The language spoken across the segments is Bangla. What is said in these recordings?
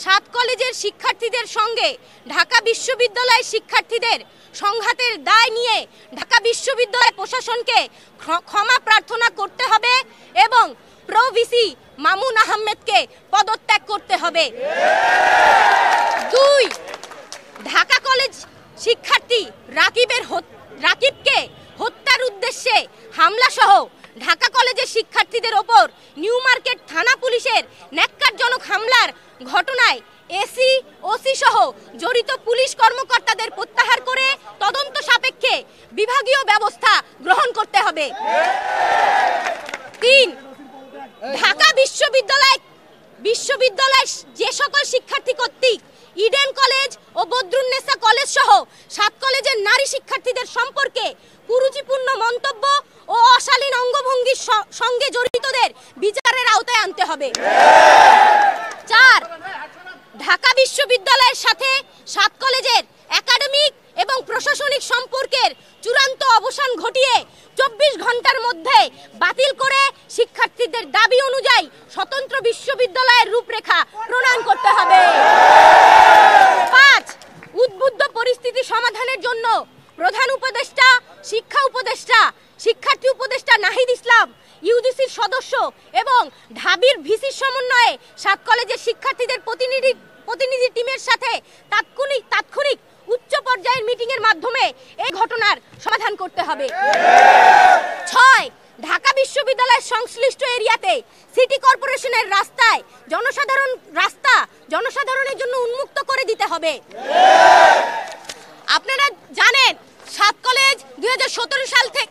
সাত কলেজের শিক্ষার্থীদের সঙ্গে ঢাকা বিশ্ববিদ্যালয়ের শিক্ষার্থীদের সংঘাতের দায় নিয়ে ঢাকা বিশ্ববিদ্যালয় প্রশাসনকে ক্ষমা প্রার্থনা করতে হবে এবং প্রো ভিসি মামুন আহমেদকে পদত্যাগ করতে হবে। 2, ঢাকা কলেজ শিক্ষার্থী রাকিবকে হত্যার উদ্দেশ্যে হামলা সহ ঢাকা কলেজের শিক্ষার্থীদের ওপর নিউ মার্কেট থানা পুলিশের ন্যাক্কারজনক হামলার ঘটনায় ওসি সহ জড়িত পুলিশ কর্মকর্তাদের প্রত্যাহার করে তদন্ত সাপেক্ষে বিভাগীয় ব্যবস্থা গ্রহণ করতে হবে। 3, ঢাকা বিশ্ববিদ্যালয়ের যে সকল শিক্ষার্থী কর্তৃক ইডেন কলেজ ও বদরুন্নেসা কলেজ সহ 7 কলেজের নারী শিক্ষার্থীদের সম্পর্কে কুরুচিপূর্ণ মন্তব্য ও অশালীন অঙ্গভঙ্গির সঙ্গে জড়িতদের বিচারের আওতায় আনতে হবে। 4, ঢাকা বিশ্ববিদ্যালয়ের সাথে 7 কলেজের একাডেমিক এবং প্রশাসনিক সম্পর্কের চূড়ান্ত অবসান ঘটিয়ে 24 ঘন্টার মধ্যে বাতিল করে শিক্ষার্থীদের দাবি অনুযায়ী স্বতন্ত্র বিশ্ববিদ্যালয়ের রূপরেখা প্রণয়ন করতে হবে। 5, উদ্বুদ্ধ পরিস্থিতি সমাধানের জন্য প্রধান উপদেষ্টা, শিক্ষার্থী উপদেষ্টা নাহিদ ইসলাম, ইউজিসির সদস্য এবং ঢাবির ভিসির সমন্বয়ে 7 কলেজের শিক্ষার্থীদের প্রতিনিধি টিমের সাথে তাৎক্ষণিক উচ্চ পর্যায়ের মিটিংয়ের মাধ্যমে এই ঘটনার সমাধান করতে হবে। 6, ঢাকা বিশ্ববিদ্যালয়ের সংশ্লিষ্ট এরিয়াতে সিটি কর্পোরেশনের জনসাধারণের জন্য উন্মুক্ত করে দিতে হবে। আপনারা জানেন 7 কলেজ 2017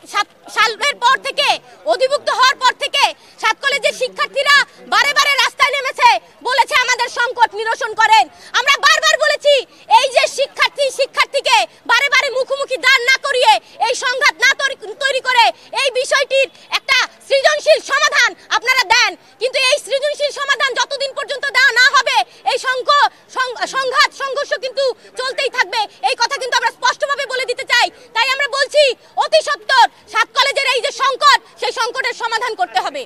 সালের পর থেকে অধিভুক্ত হওয়ার পর থেকে 7 কলেজের শিক্ষার্থীরা বারে রাস্তায় নেমেছে, বলেছে আমাদের সংকট নিরসন করেন। আমরা বারবার বলেছি এই যে শিক্ষার্থীকে বারে মুখোমুখি দাঁড় না করিয়ে এই সংঘাত না তৈরি করে এই বিষয়টির একটা সৃজনশীল সমাধান আপনারা দেন, কিন্তু এই সৃজনশীল সমাধান যতদিন পর্যন্ত দেওয়া না হবে এই সংঘর্ষ কিন্তু চলতেই থাকবে। এই কথা কিন্তু আমরা স্পষ্টভাবে বলে দিতে চাই। তাই আমরা বলছি অতি সত্বর 7 কলেজের এই যে সংকট, সেই সংকটের সমাধান করতে হবে।